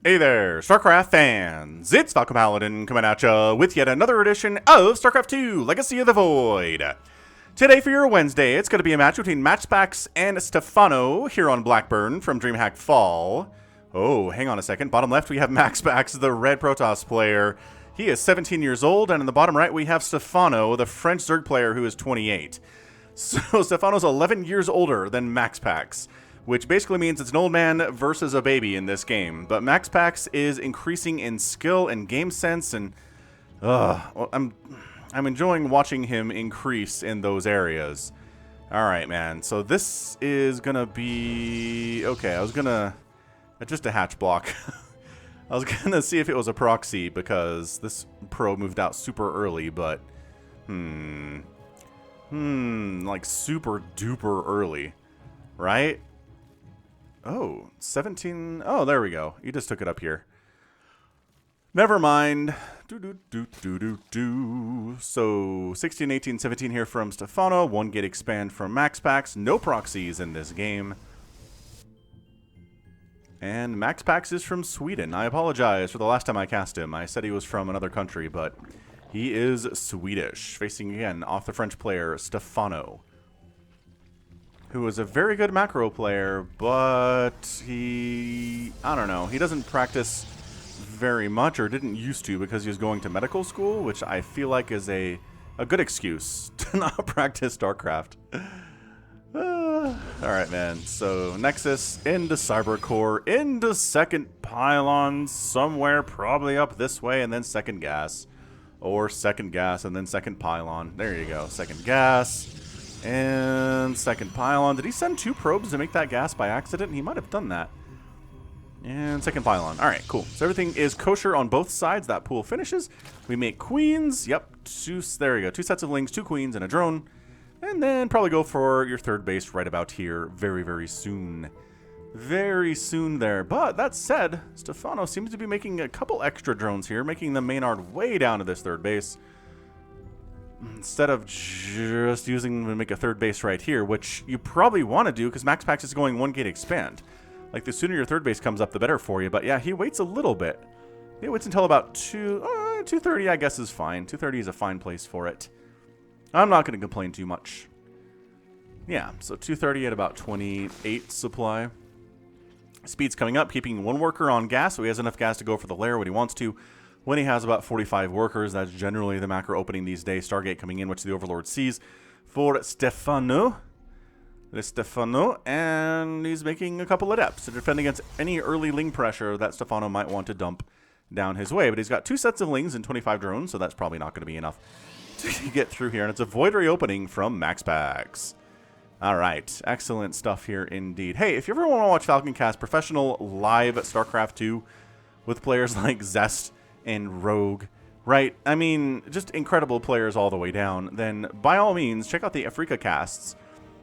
Hey there, StarCraft fans! It's Falcon Paladin coming at ya with yet another edition of StarCraft 2 Legacy of the Void. Today for your Wednesday, it's going to be a match between MaxPax and Stephano here on Blackburn from DreamHack Fall. Oh, hang on a second. Bottom left, we have MaxPax, the Red Protoss player. He is 17 years old, and in the bottom right, we have Stephano, the French Zerg player who is 28. So Stephano's 11 years older than MaxPax, which basically means it's an old man versus a baby in this game. But MaxPax is increasing in skill and game sense, and well, I'm enjoying watching him increase in those areas. All right, man. So this is gonna be okay. I was gonna just a hatch block. I was gonna see if it was a proxy because this pro moved out super early, but like super duper early, right? Oh, 17. Oh, there we go. You just took it up here. Never mind. So 16, 18, 17 here from Stephano. 1 gate expand from MaxPax. No proxies in this game. And MaxPax is from Sweden. I apologize for the last time I cast him. I said he was from another country, but he is Swedish. Facing again off the French player, Stephano, who is a very good macro player, but I don't know, he doesn't practice very much, or didn't used to, because he was going to medical school, which I feel like is a good excuse to not practice StarCraft. Alright, man, so Nexus into Cybercore, into second pylon, somewhere probably up this way, and then second gas. Or second gas, and then second pylon. There you go, second gas. And second pylon. Did he send 2 probes to make that gas by accident? He might have done that. And second pylon. Alright, cool. So everything is kosher on both sides. That pool finishes. We make queens. Yep. There you go. 2 sets of lings, 2 queens, and a drone. And then probably go for your third base right about here very, very soon. Very soon there. But that said, Stephano seems to be making a couple extra drones here, making the Maynard way down to this third base, instead of just using them to make a third base right here, which you probably want to do because MaxPax is going 1 gate expand. Like, the sooner your third base comes up, the better for you. But yeah, he waits a little bit. He waits until about 2:30, I guess, is fine. 2:30 is a fine place for it. I'm not going to complain too much. Yeah, so 2:30 at about 28 supply. Speed's coming up, keeping 1 worker on gas, so he has enough gas to go for the lair when he wants to. When he has about 45 workers, that's generally the macro opening these days. Stargate coming in, which the Overlord sees for Stephano. And he's making a couple of deps to defend against any early ling pressure that Stephano might want to dump down his way. But he's got 2 sets of lings and 25 drones, so that's probably not going to be enough to get through here. And it's a void ray opening from MaxPax. All right, excellent stuff here indeed. Hey, if you ever want to watch Falcon cast professional live StarCraft 2 with players like Zest and Rogue, right? I mean, just incredible players all the way down, then by all means, check out the Africa casts.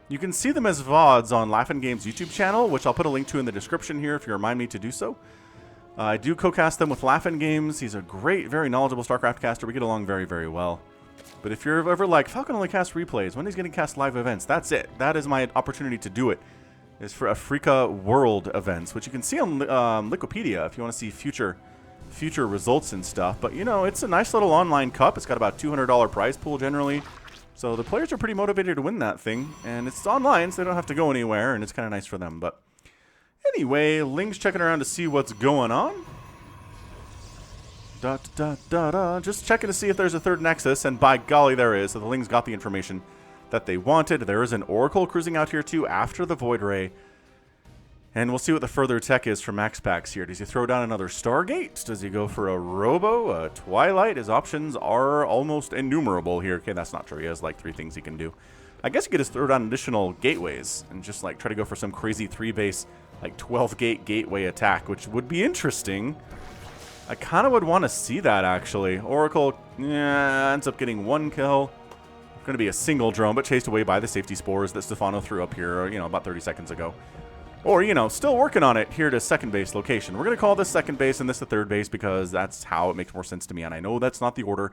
You can see them as VODs on Laughing Games YouTube channel, which I'll put a link to in the description here if you remind me to do so. I do co-cast them with Laughing Games. He's a great, very knowledgeable StarCraft caster. We get along very, very well. But if you're ever like, Falcon only casts replays, when he's going to cast live events, that's it. That is my opportunity to do it, is for Africa World events, which you can see on Wikipedia if you want to see future results and stuff. But, you know, it's a nice little online cup. It's got about $200 prize pool generally. So the players are pretty motivated to win that thing. And it's online, so they don't have to go anywhere, and it's kind of nice for them. But anyway, Ling's checking around to see what's going on. Just checking to see if there's a third nexus, and by golly, there is. So the Lings got the information that they wanted. There is an Oracle cruising out here, too, after the Void Ray. And we'll see what the further tech is for MaxPax here. Does he throw down another Stargate? Does he go for a Robo, a Twilight? His options are almost innumerable here. Okay, that's not true. He has like 3 things he can do. I guess he could just throw down additional gateways and just like try to go for some crazy 3-base, like 12-gate gateway attack, which would be interesting. I kind of would want to see that, actually. Oracle ends up getting 1 kill. Going to be a single drone, but chased away by the safety spores that Stephano threw up here, you know, about 30 seconds ago. Or, you know, still working on it here to second base location. We're going to call this second base and this the third base because that's how it makes more sense to me. And I know that's not the order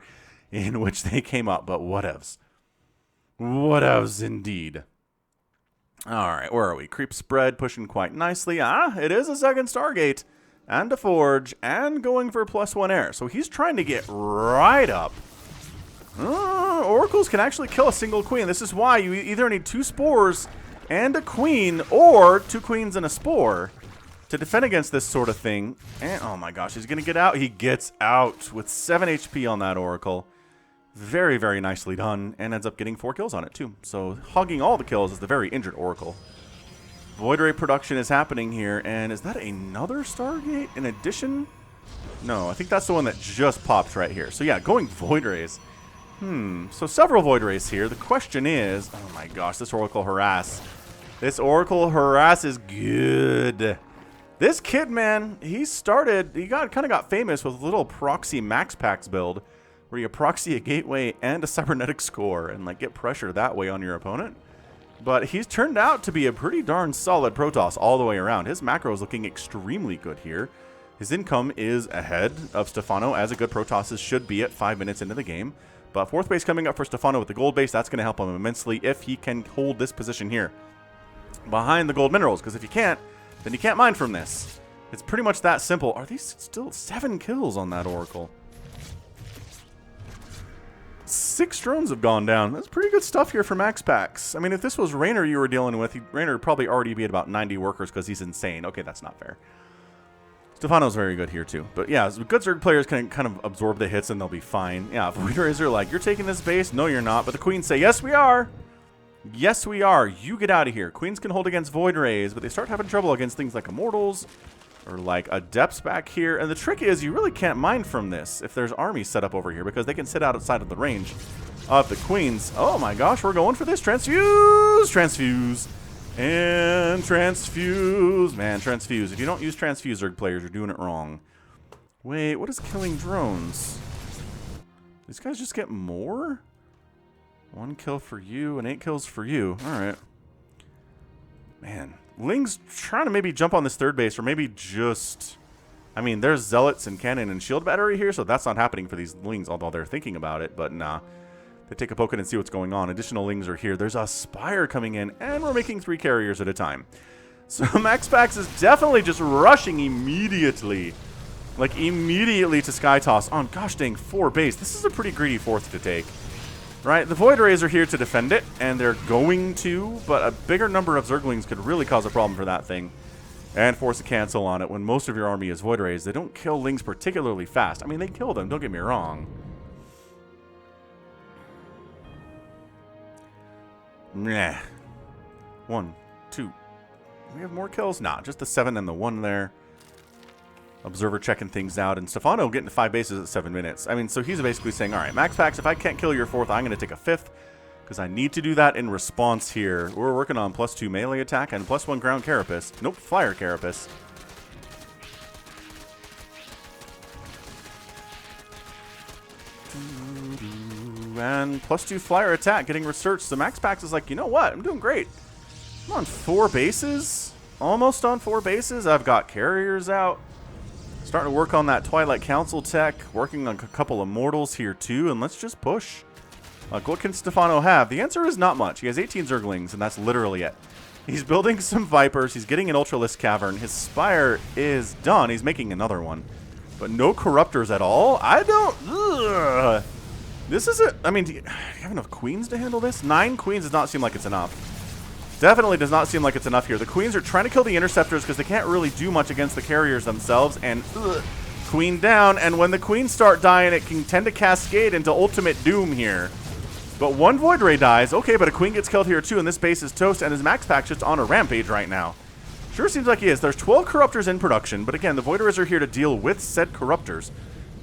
in which they came up, but whatevs. Whatevs indeed. All right, where are we? Creep spread pushing quite nicely. It is a second Stargate. and a forge, and going for +1 air. So he's trying to get right up. Oracles can actually kill a single queen. This is why you either need 2 spores and a queen, or 2 queens and a spore to defend against this sort of thing. And oh my gosh, he's going to get out. He gets out with 7 HP on that Oracle. Very, very nicely done, and ends up getting 4 kills on it too. So hogging all the kills is the very injured Oracle. Void Ray production is happening here, and is that another Stargate in addition? No, I think that's the one that just popped right here. So yeah, going Void Rays. So several Void Rays here. The question is, oh my gosh, this Oracle harass. This Oracle harass is good. This kid, man, he kind of got famous with a little proxy MaxPax build, where you proxy a gateway and a cybernetics core and like get pressure that way on your opponent. But he's turned out to be a pretty darn solid Protoss all the way around. His macro is looking extremely good here. His income is ahead of Stephano, as a good Protoss should be at 5 minutes into the game. But 4th base coming up for Stephano with the gold base, that's going to help him immensely if he can hold this position here behind the gold minerals. Because if you can't, then you can't mine from this. It's pretty much that simple. Are these still 7 kills on that Oracle? 6 drones have gone down. That's pretty good stuff here for MaxPax. I mean, if this was Raynor you were dealing with, Raynor would probably already be at about 90 workers because he's insane. Okay, that's not fair. Stephano's very good here too. But yeah, good Zerg players can kind of absorb the hits and they'll be fine. Yeah, Void Rays are like, you're taking this base? No, you're not. But the Queens say, yes, we are. Yes, we are. You get out of here. Queens can hold against Void Rays, but they start having trouble against things like Immortals or like Adepts back here. And the trick is you really can't mine from this if there's armies set up over here because they can sit outside of the range of the Queens. Oh my gosh, we're going for this. Transfuse! Transfuse! And transfuse. Man, transfuse. If you don't use transfuse, Zerg players, you're doing it wrong. Wait, what is killing drones? These guys just get more? 1 kill for you and 8 kills for you. Alright. Man, Ling's trying to maybe jump on this 3rd base, or maybe just... I mean, there's Zealots and Cannon and Shield Battery here, so that's not happening for these Lings, although they're thinking about it, but nah. They take a poke in and see what's going on. Additional Lings are here. There's a Spire coming in, and we're making 3 carriers at a time. So MaxPax is definitely just rushing immediately. Like, immediately to Skytoss on, gosh dang, 4 base. This is a pretty greedy 4th to take. Right, the Void Rays are here to defend it, and they're going to, but a bigger number of Zerglings could really cause a problem for that thing. And force a cancel on it. When most of your army is Void Rays, they don't kill Lings particularly fast. I mean, they kill them, don't get me wrong. Nah. 1, 2. We have more kills? Nah, just the 7 and the 1 there. Observer checking things out, and Stephano getting to 5 bases at 7 minutes. I mean, so he's basically saying, all right, MaxPax, if I can't kill your 4th, I'm going to take a 5th, because I need to do that in response here. We're working on +2 melee attack and +1 ground carapace. Nope, flyer carapace. And +2 flyer attack getting researched. So MaxPax is like, you know what? I'm doing great. I'm on 4 bases. Almost on 4 bases. I've got carriers out. Starting to work on that Twilight Council tech. Working on a couple of mortals here too. And let's just push. What can Stephano have? The answer is not much. He has 18 Zerglings, and that's literally it. He's building some Vipers. He's getting an Ultralisk Cavern. His Spire is done. He's making another one. But no Corruptors at all? I don't... Ugh. This is a... I mean, do you have enough Queens to handle this? 9 Queens does not seem like it's enough. Definitely does not seem like it's enough here. The Queens are trying to kill the Interceptors because they can't really do much against the Carriers themselves. And Queen down. And when the Queens start dying, it can tend to cascade into ultimate doom here. But 1 Void Ray dies. Okay, but a Queen gets killed here too, and this base is toast, and his MaxPax just on a rampage right now. Sure seems like he is. There's 12 Corruptors in production, but again, the Void Rays are here to deal with said Corruptors.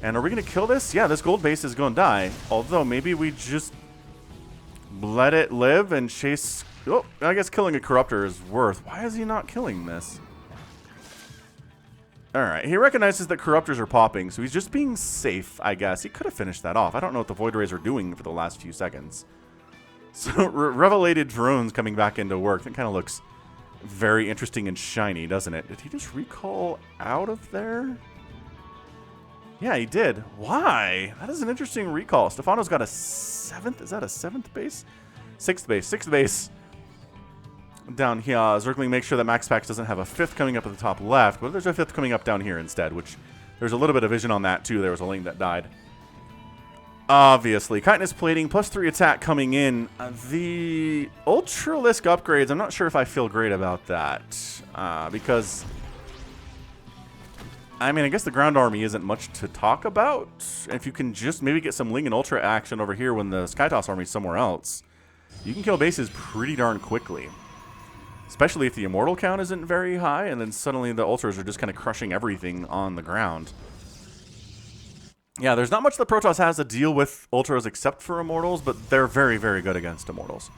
And are we going to kill this? Yeah, this gold base is going to die. Although, maybe we just let it live and chase... Oh, I guess killing a Corruptor is worth. Why is he not killing this? Alright, he recognizes that Corruptors are popping, so he's just being safe, I guess. He could have finished that off. I don't know what the Void Rays are doing for the last few seconds. So, Revelated Drones coming back into work. That kind of looks very interesting and shiny, doesn't it? Did he just recall out of there? Yeah, he did. Why? That is an interesting recall. Stephano's got a 7th. Is that a 7th base? 6th base. 6th base. down here. Zergling makes sure that MaxPax doesn't have a 5th coming up at the top left, but there's a 5th coming up down here instead, which there's a little bit of vision on that too. There was a link that died. Obviously, chitinous plating, +3 attack coming in. The Ultralisk upgrades, I'm not sure if I feel great about that. Because, I mean, I guess the ground army isn't much to talk about. If you can just maybe get some Ling and Ultra action over here when the Skytoss army is somewhere else, you can kill bases pretty darn quickly. Especially if the Immortal count isn't very high, and then suddenly the Ultras are just kind of crushing everything on the ground. Yeah, there's not much that Protoss has to deal with Ultras except for Immortals, but they're very, very good against Immortals.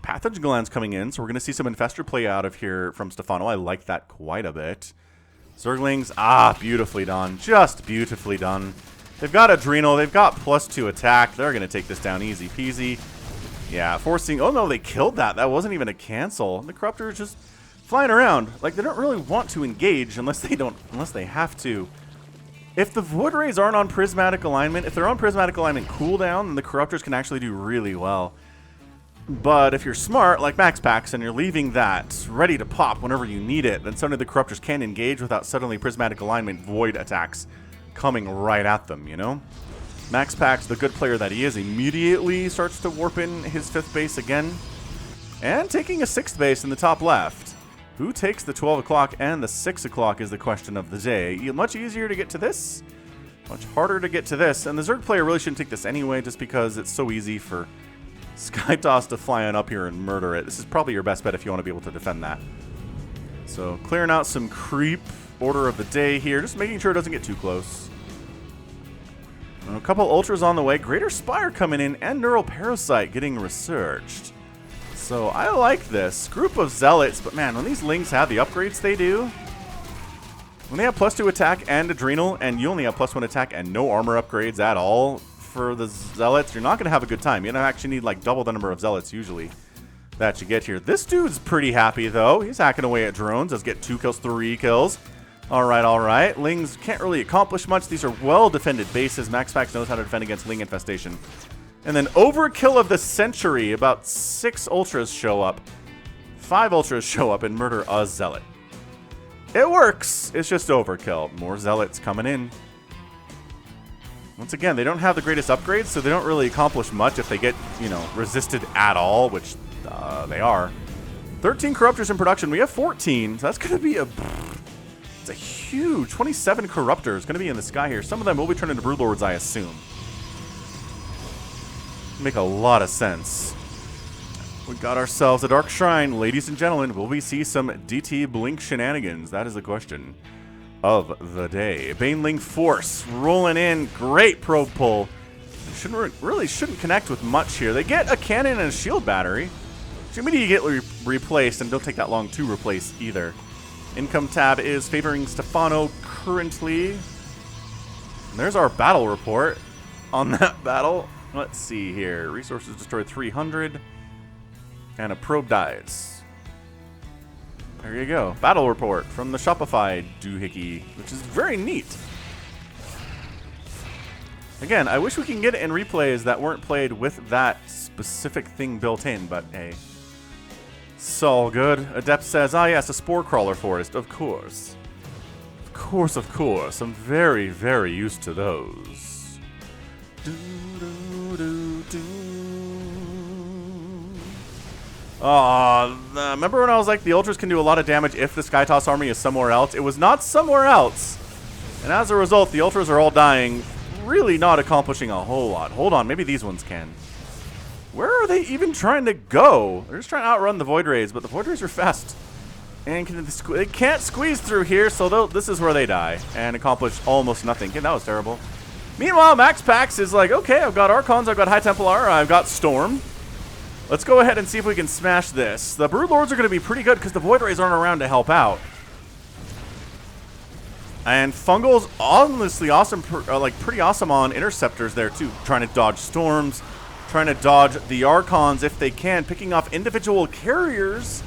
Pathogen Glands coming in, so we're going to see some Infestor play out of here from Stephano. I like that quite a bit. Zerglings, beautifully done. Just beautifully done. They've got Adrenal, they've got +2 attack. They're going to take this down easy peasy. Yeah, forcing... Oh no, they killed that. That wasn't even a cancel. The Corruptor is just flying around. Like, they don't really want to engage unless they have to. If the Void Rays aren't on Prismatic Alignment, if they're on Prismatic Alignment cooldown, then the Corruptors can actually do really well. But if you're smart, like MaxPax, and you're leaving that ready to pop whenever you need it, then suddenly the Corruptors can engage without suddenly Prismatic Alignment Void attacks coming right at them, you know? MaxPax, the good player that he is, immediately starts to warp in his 5th base again. And taking a 6th base in the top left. Who takes the 12 o'clock and the 6 o'clock is the question of the day. Much easier to get to this, much harder to get to this. And the Zerg player really shouldn't take this anyway, just because it's so easy for Skytoss to fly on up here and murder it. This is probably your best bet if you want to be able to defend that. So clearing out some creep, order of the day here, just making sure it doesn't get too close. And a couple Ultras on the way. Greater Spire coming in and Neural Parasite getting researched. So I like this. Group of Zealots, but man, when these Lings have the upgrades they do, when they have +2 attack and Adrenal, and you only have +1 attack and no armor upgrades at all for the Zealots, you're not going to have a good time. You don't actually need like double the number of Zealots usually that you get here. This dude's pretty happy though. He's hacking away at drones. Does get 2 kills, 3 kills. Alright, alright. Lings can't really accomplish much. These are well-defended bases. MaxPax knows how to defend against Ling infestation. And then overkill of the century. About 6 Ultras show up. 5 Ultras show up and murder a Zealot. It works. It's just overkill. More Zealots coming in. Once again, they don't have the greatest upgrades, so they don't really accomplish much if they get, you know, resisted at all, which they are. 13 Corruptors in production. We have 14, so that's going to be a... It's a huge 27 Corruptors going to be in the sky here. Some of them will be turned into Broodlords, I assume. Make a lot of sense. We got ourselves a Dark Shrine. Ladies and gentlemen, will we see some DT Blink shenanigans? That is the question of the day. Baneling Force rolling in. Great probe pull. Really shouldn't connect with much here. They get a cannon and a shield battery. Which immediately get replaced, and don't take that long to replace either. Income tab is favoring Stephano currently. And there's our battle report on that battle. Let's see here. Resources destroyed 300. And a probe dies. There you go. Battle report from the Shopify doohickey, which is very neat. Again, I wish we can get it in replays that weren't played with that specific thing built in, but hey. It's all good. Adept says, ah yes, a Spore Crawler Forest. Of course. Of course, of course. I'm very, very used to those. Remember when I was like, the Ultras can do a lot of damage if the Skytoss army is somewhere else? It was not somewhere else. And as a result, the Ultras are all dying, really not accomplishing a whole lot. Hold on, maybe these ones can. Where are they even trying to go? They're just trying to outrun the Void Rays, but the Void Rays are fast. And they can't squeeze through here, so this is where they die and accomplish almost nothing. Okay, that was terrible. Meanwhile, MaxPax is like, okay, I've got Archons, I've got High Templar, I've got Storm. Let's go ahead and see if we can smash this. The Broodlords are going to be pretty good because the Void Rays aren't around to help out. And Fungal's honestly awesome, like pretty awesome on Interceptors there too. Trying to dodge Storms, trying to dodge the Archons if they can, picking off individual carriers.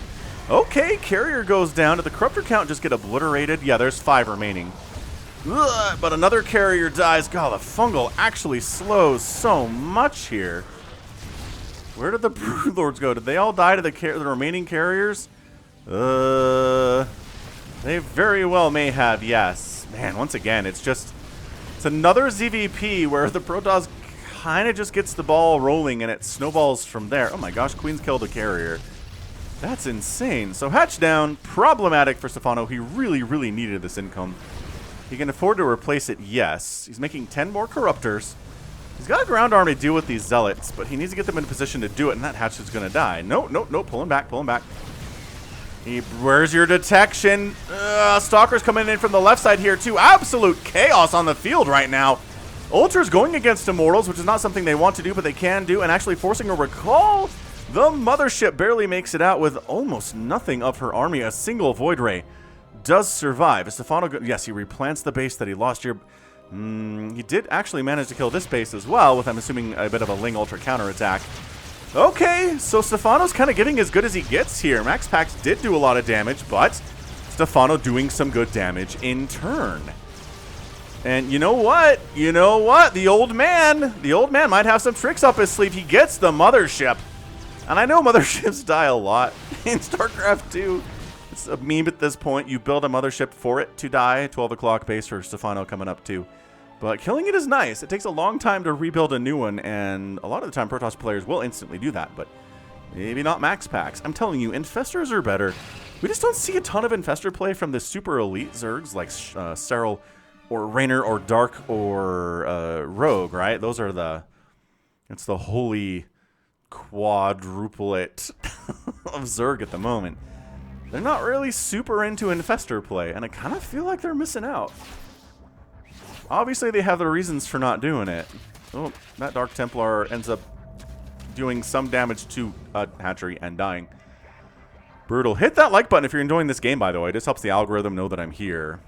Okay, carrier goes down. Did the Corruptor count just get obliterated? Yeah, there's 5 remaining. Ugh, but another carrier dies. God, the Fungal actually slows so much here. Where did the Broodlords go? Did they all die to the remaining carriers? They very well may have, yes. Man, once again, it's another ZVP where the Protoss kind of just gets the ball rolling and it snowballs from there. Oh my gosh, Queen's killed a carrier. That's insane. So hatch down, problematic for Stephano. He really, really needed this income. He can afford to replace it, yes. He's making 10 more Corruptors. He's got a ground army to deal with these Zealots, but he needs to get them in position to do it, and that hatch is going to die. Nope, nope, nope. Pull him back, pull him back. Where's your detection? Stalker's coming in from the left side here, too. Absolute chaos on the field right now. Ultra's going against Immortals, which is not something they want to do, but they can do, and actually forcing a recall. The Mothership barely makes it out with almost nothing of her army. A single Void Ray does survive. Stephano, yes, he replants the base that he lost here. He did actually manage to kill this base as well, with, I'm assuming, a bit of a Ling Ultra counterattack. Okay, so Stephano's kind of getting as good as he gets here. MaxPax did do a lot of damage, but Stephano doing some good damage in turn. And you know what? You know what? The old man might have some tricks up his sleeve. He gets the Mothership. And I know Motherships die a lot in StarCraft 2. It's a meme at this point. You build a Mothership for it to die. 12 o'clock base for Stephano coming up too. But killing it is nice. It takes a long time to rebuild a new one, and a lot of the time Protoss players will instantly do that, but maybe not MaxPax. I'm telling you, Infestors are better. We just don't see a ton of Infestor play from the super elite Zergs like Serral or Raynor or Dark or Rogue, right? Those are it's the holy quadruplet of Zerg at the moment. They're not really super into Infestor play, and I kind of feel like they're missing out. Obviously, they have their reasons for not doing it. Oh, that Dark Templar ends up doing some damage to a hatchery and dying. Brutal. Hit that like button if you're enjoying this game, by the way. It just helps the algorithm know that I'm here.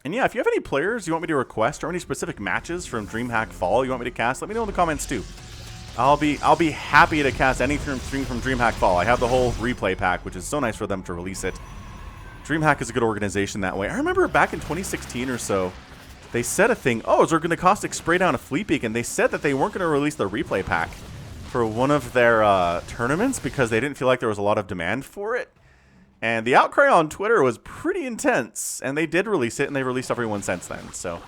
And yeah, if you have any players you want me to request or any specific matches from DreamHack Fall you want me to cast, let me know in the comments too. I'll be happy to cast any stream from DreamHack Fall. I have the whole replay pack, which is so nice for them to release it. DreamHack is a good organization that way. I remember back in 2016 or so, they said a thing. Oh, is there going to Caustic spray down a Fleet Beacon? They said that they weren't going to release the replay pack for one of their tournaments because they didn't feel like there was a lot of demand for it. And the outcry on Twitter was pretty intense, and they did release it, and they released every one since then. So,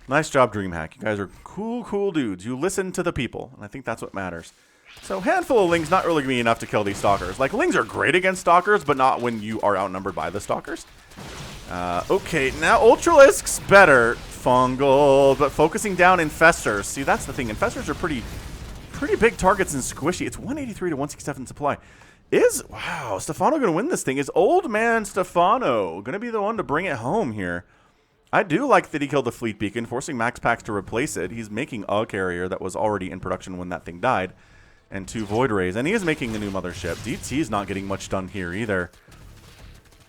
nice job, DreamHack. You guys are cool, cool dudes. You listen to the people, and I think that's what matters. So, handful of Lings, not really going to be enough to kill these Stalkers. Like, Lings are great against Stalkers, but not when you are outnumbered by the Stalkers. Okay, now Ultralisks better. Fungal, but focusing down Infestors. See, that's the thing. Infestors are pretty big targets and squishy. It's 183 to 167 supply. Wow, Stephano going to win this thing? Is old man Stephano going to be the one to bring it home here? I do like that he killed the Fleet Beacon, forcing MaxPax to replace it. He's making a carrier that was already in production when that thing died. And 2 Void Rays, and he is making a new Mothership. DT is not getting much done here either.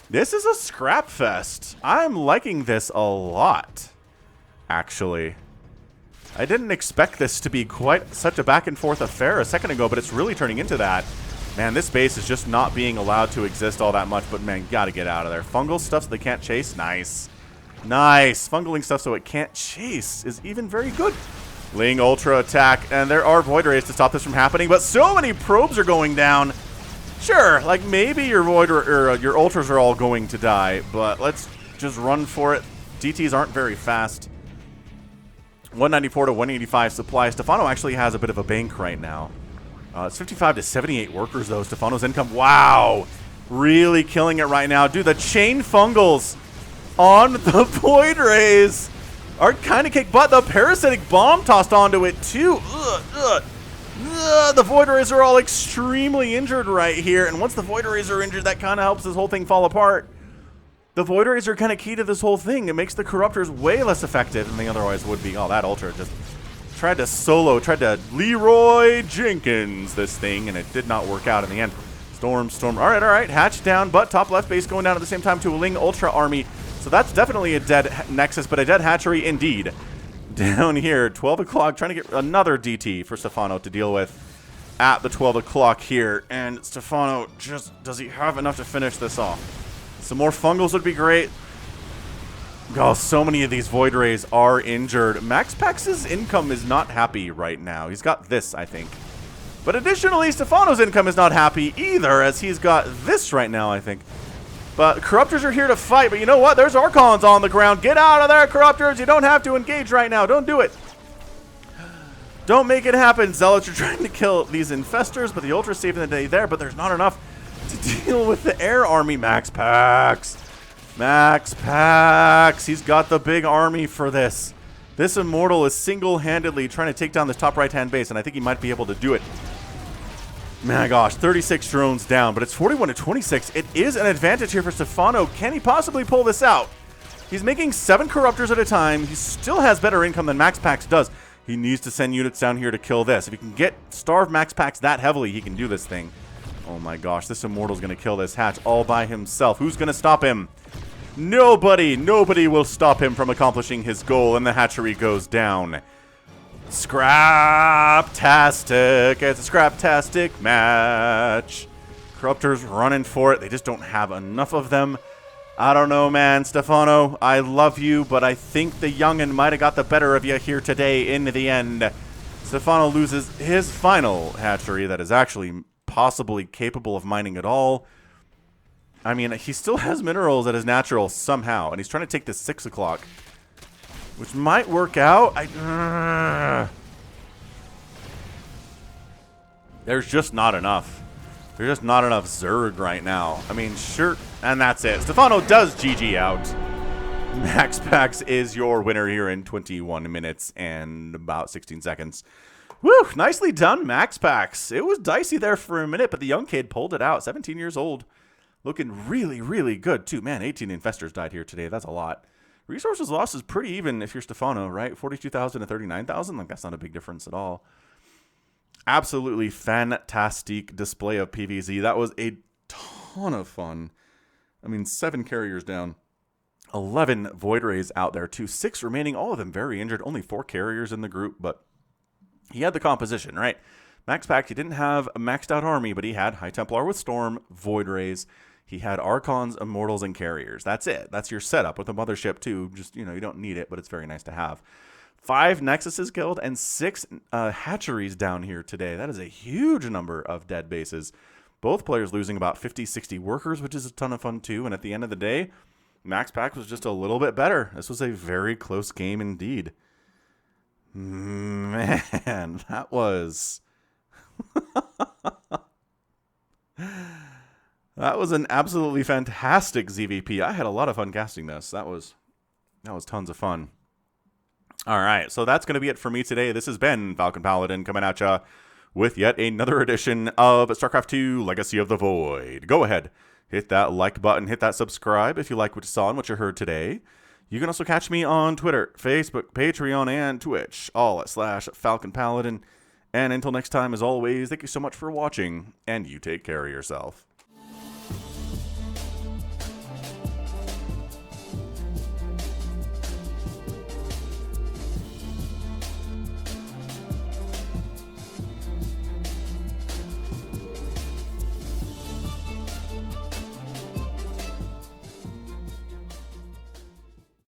This is a scrap fest. I'm liking this a lot, actually. I didn't expect this to be quite such a back and forth affair a second ago, but it's really turning into that. Man, this base is just not being allowed to exist all that much, but man, gotta get out of there. Fungal stuff so they can't chase? Nice. Nice. Fungaling stuff so it can't chase is even very good. Ling Ultra attack, and there are Void Rays to stop this from happening, but so many probes are going down. Sure, like maybe your your Ultras are all going to die, but let's just run for it. DTs aren't very fast. 194 to 185 supply. Stephano actually has a bit of a bank right now. It's 55 to 78 workers, though. Stephano's income, wow. Really killing it right now. Dude, the chain Fungals on the Void Rays are kind of kick butt. The parasitic bomb tossed onto it, too. The Void Rays are all extremely injured right here. And once the Void Rays are injured, that kind of helps this whole thing fall apart. The Void Rays are kind of key to this whole thing. It makes the Corruptors way less effective than they otherwise would be. Oh, that Ultra just tried to Leroy Jenkins this thing, and it did not work out in the end. Storm. All right. Hatch down, but top left base going down at the same time to a Ling Ultra army. So that's definitely a dead Nexus, but a dead hatchery indeed. Down here, 12 o'clock, trying to get another DT for Stephano to deal with at the 12 o'clock here. And Stephano does he have enough to finish this off? Some more Fungals would be great. Oh, so many of these Void Rays are injured. MaxPax's income is not happy right now. He's got this, I think. But additionally, Stephano's income is not happy either, as he's got this right now, I think. But Corruptors are here to fight, but you know what? There's Archons on the ground. Get out of there, Corruptors! You don't have to engage right now. Don't do it. Don't make it happen. Zealots are trying to kill these Infestors, but the Ultra's saving the day there, but there's not enough to deal with the air army. MaxPax. MaxPax. He's got the big army for this. This Immortal is single-handedly trying to take down this top right-hand base, and I think he might be able to do it. My gosh, 36 drones down, but it's 41 to 26. It is an advantage here for Stephano. Can he possibly pull this out? He's making 7 Corruptors at a time. He still has better income than MaxPax does. He needs to send units down here to kill this. If he can starve MaxPax that heavily, he can do this thing. Oh my gosh, this Immortal's going to kill this hatch all by himself. Who's going to stop him? Nobody. Nobody will stop him from accomplishing his goal, and the hatchery goes down. Scrap-tastic. It's a scrap-tastic match. Corruptors running for it. They just don't have enough of them. I don't know, man. Stephano, I love you, but I think the youngin' might have got the better of you here today in the end. Stephano loses his final hatchery that is actually possibly capable of mining at all. I mean, he still has minerals at his natural somehow, and he's trying to take this 6 o'clock. Which might work out. There's just not enough. There's just not enough Zerg right now. I mean, sure. And that's it. Stephano does GG out. MaxPax is your winner here in 21 minutes and about 16 seconds. Woo! Nicely done, MaxPax. It was dicey there for a minute, but the young kid pulled it out. 17 years old. Looking really, really good, too. Man, 18 Infestors died here today. That's a lot. Resources lost is pretty even if you're Stephano, right? 42,000 to 39,000. Like, that's not a big difference at all. Absolutely fantastic display of PvZ. That was a ton of fun. I mean, 7 carriers down. 11 Void Rays out there, too. 6 remaining, all of them very injured. Only 4 carriers in the group, but he had the composition, right? MaxPax, he didn't have a maxed out army, but he had High Templar with Storm, Void Rays. He had Archons, Immortals, and Carriers. That's it. That's your setup with a Mothership, too. Just, you know, you don't need it, but it's very nice to have. 5 Nexuses killed and 6 hatcheries down here today. That is a huge number of dead bases. Both players losing about 50, 60 workers, which is a ton of fun, too. And at the end of the day, MaxPax was just a little bit better. This was a very close game indeed. Man, that was... That was an absolutely fantastic ZVP. I had a lot of fun casting this. That was tons of fun. All right, so that's going to be it for me today. This has been Falcon Paladin coming at ya with yet another edition of StarCraft 2 Legacy of the Void. Go ahead, hit that like button, hit that subscribe if you like what you saw and what you heard today. You can also catch me on Twitter, Facebook, Patreon, and Twitch, all at /Falcon Paladin. And until next time, as always, thank you so much for watching, and you take care of yourself.